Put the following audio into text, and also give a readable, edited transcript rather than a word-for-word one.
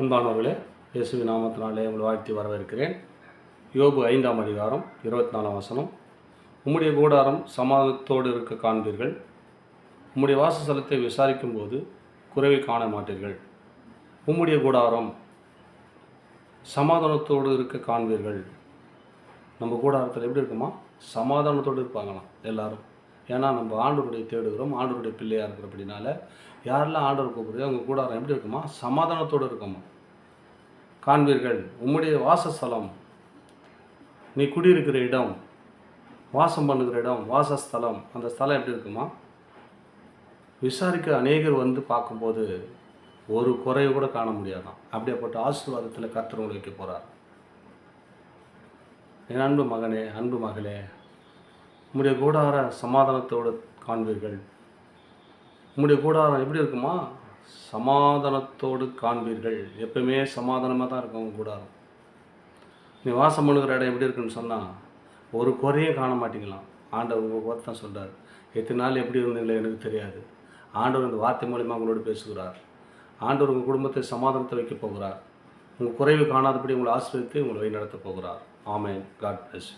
அன்பானவர்களே, இயேசுவின் நாமத்தினாலே உங்களை வாழ்த்தி வரவேற்கிறேன். யோபு 5ஆம் அதிகாரம் 24ஆம் வசனம். உம்முடைய கூடாரம் சமாதானத்தோடு இருக்க காண்பீர்கள், உம்முடைய வாசஸ்தலத்தை விசாரிக்கும் போது குறைவை காண மாட்டீர்கள். உம்முடைய கூடாரம் சமாதானத்தோடு இருக்க காண்பீர்கள். நம்ம கூடாரத்தில் எப்படி இருக்குமா? சமாதானத்தோடு இருப்பாங்களாம் எல்லாரும். ஏன்னா நம்ம ஆண்டவருடைய தேடுகிறோம், ஆண்டவருடைய பிள்ளையாக இருக்கிறபடினால யாரெல்லாம் ஆண்டவர் கூப்பிடுறோம் அவங்க கூடாரம் எப்படி இருக்குமா? சமாதானத்தோடு இருக்குமா. காண்பீர்கள். உம்முடைய வாசஸ்தலம், நீ குடியிருக்கிற இடம், வாசம் பண்ணுகிற இடம், வாசஸ்தலம், அந்த ஸ்தலம் எப்படி இருக்குமா? விசாரிக்க அநேகர் வந்து பார்க்கும்போது ஒரு குறைவு கூட காண முடியாதான். அப்படியேப்பட்ட ஆசீர்வாதத்தில் கர்த்தர் உங்களை வைக்க போகிறார். என் அன்பு மகனே, அன்பு மகளே, உம்முடைய கூடார சமாதானத்தோடு காண்பீர்கள். உம்முடைய கூடாரம் எப்படி இருக்குமா? சமாதானத்தோடு காண்பீர்கள். எப்பவுமே சமாதானமாக தான் இருக்கும் உங்கள் கூடாரம். நீ வாசம் பண்ணுகிற இடம் எப்படி இருக்குன்னு சொன்னால் ஒரு குறையும் காண மாட்டீங்களாம். ஆண்டவர் உங்கள் குறை தான் சொல்கிறார். எத்தனை நாள் எப்படி இருந்தீங்களோ எனக்கு தெரியாது. ஆண்டவர் இந்த வார்த்தை மூலிமா உங்களோடு பேசுகிறார். ஆண்டவர் உங்கள் குடும்பத்தை சமாதானத்தை வைக்க போகிறார். உங்கள் குறைவு காணாதபடி உங்களை ஆசீர்வதித்து உங்களை வழி நடத்த போகிறார். ஆமென். God plus.